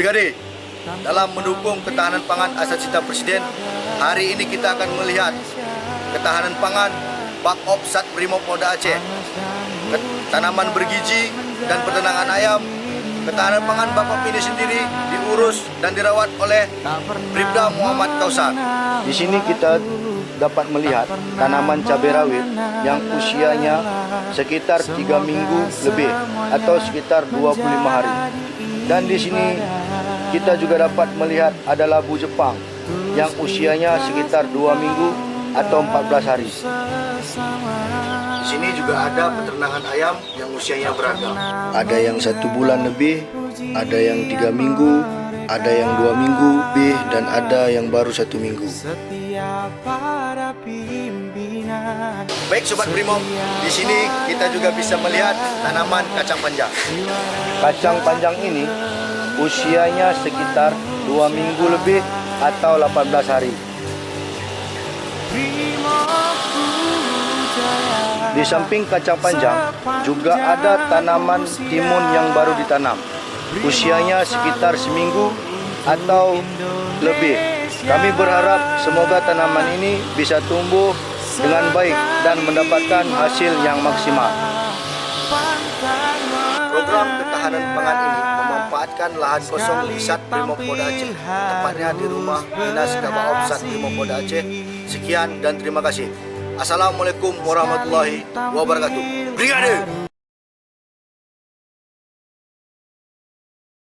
Brigade, dalam mendukung ketahanan pangan asal cita Presiden, hari ini kita akan melihat ketahanan pangan Bak-op Sat Brimopolda Aceh, tanaman bergizi dan peternakan ayam. Ketahanan pangan Bapak ini sendiri diurus dan dirawat oleh Bribda Muhammad Kausar. Di sini kita dapat melihat tanaman cabai rawit yang usianya sekitar 3 minggu lebih atau sekitar 25 hari. Dan di sini kita juga dapat melihat ada labu Jepang yang usianya sekitar 2 minggu atau 14 hari. Di sini juga ada peternakan ayam yang usianya beragam. Ada yang 1 bulan lebih, ada yang 3 minggu, ada yang 2 minggu lebih, dan ada yang baru 1 minggu. Baik Sobat Brimob, di sini kita juga bisa melihat tanaman kacang panjang. Kacang panjang ini usianya sekitar 2 minggu lebih atau 18 hari. Di samping kacang panjang juga ada tanaman timun yang baru ditanam. Usianya sekitar seminggu atau lebih. Kami berharap semoga tanaman ini bisa tumbuh dengan baik dan mendapatkan hasil yang maksimal. Program ketahanan pangan ini memanfaatkan lahan kosong di Sat Brimopolda Aceh, tepatnya di rumah Dinas Bak-op Sat Brimopolda Aceh. Sekian dan terima kasih. Assalamualaikum warahmatullahi wabarakatuh. Brigade!